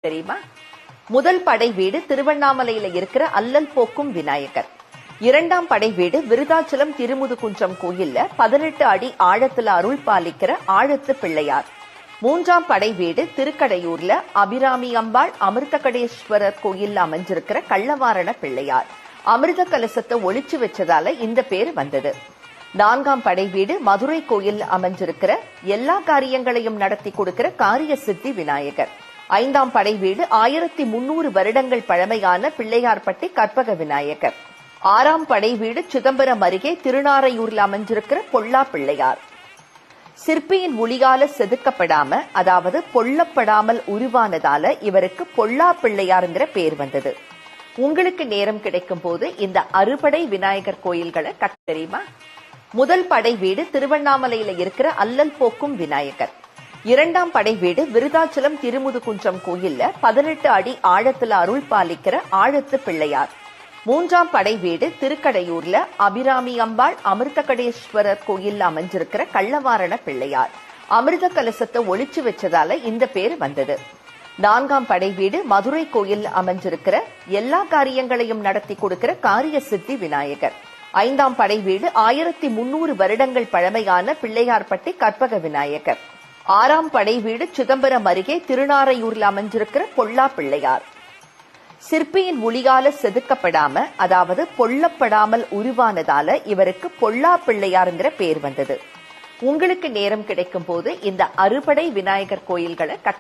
தெரியுமா? முதல் படை வீடு திருவண்ணாமலையில இருக்கிற அல்லல் போக்கும் விநாயகர். இரண்டாம் படை வீடு விருதாச்சலம் திருமுதுகுன்றம் கோயில்ல 18 அடி ஆழத்துல அருள் பாலிக்கிற ஆழத்து பிள்ளையார். மூன்றாம் படை வீடு திருக்கடையூர்ல அபிராமி அம்பாள் அமிர்தகடேஸ்வரர் கோயில்ல அமைஞ்சிருக்கிற கள்ளவாரண பிள்ளையார். அமிர்த கலசத்தை ஒளிச்சு வச்சதால இந்த பேர் வந்தது. நான்காம் படை வீடு மதுரை கோயில் அமைஞ்சிருக்கிற எல்லா காரியங்களையும் நடத்தி கொடுக்கிற காரிய சித்தி விநாயகர். ஐந்தாம் படை வீடு 1300 வருடங்கள் பழமையான பிள்ளையார்பட்டி கற்பக விநாயகர். ஆறாம் படை வீடு சிதம்பரம் அருகே திருநாரையூர்ல அமைஞ்சிருக்கிற பொல்லா பிள்ளையார். சிற்பியின் ஒளியால செதுக்கப்படாம, அதாவது பொல்லப்படாமல் உருவானதால இவருக்கு பொல்லா பிள்ளையாருங்கிற பேர் வந்தது. உங்களுக்கு நேரம் கிடைக்கும் போது இந்த அறுபடை விநாயகர் கோயில்களை கட்ட தெரியுமா? முதல் படை வீடு திருவண்ணாமலையில இருக்கிற அல்லல் போக்கும் விநாயகர். இரண்டாம் படை வீடு விருதாச்சலம் திருமுதுகுன்றம் கோயில்ல 18 அடி ஆழத்துல அருள் பாலிக்கிற ஆழத்து பிள்ளையார். மூன்றாம் படை வீடு திருக்கடையூர்ல அபிராமி அம்பாள் அமிர்தகடேஸ்வரர் கோயில்ல அமைஞ்சிருக்கிற கள்ளவாரண பிள்ளையார். அமிர்த கலசத்தை ஒளிச்சு வச்சதால இந்த பேர் வந்தது. நான்காம் படை வீடு மதுரை கோயில் அமைஞ்சிருக்கிற எல்லா காரியங்களையும் நடத்தி கொடுக்கிற காரிய சித்தி விநாயகர். ஐந்தாம் படை வீடு 1300 வருடங்கள் பழமையான பிள்ளையார்பட்டி கற்பக விநாயகர். ஆறாம் படை வீடு சிதம்பரம் அருகே திருநாரையூர்ல அமைஞ்சிருக்கிற பொல்லா பிள்ளையார். சிற்பியின் ஒளியால செதுக்கப்படாம, அதாவது பொல்லப்படாமல் உருவானதால இவருக்கு பொல்லா பிள்ளையாருங்கிற பேர் வந்தது. உங்களுக்கு நேரம் கிடைக்கும் போது இந்த அறுபடை விநாயகர் கோயில்களை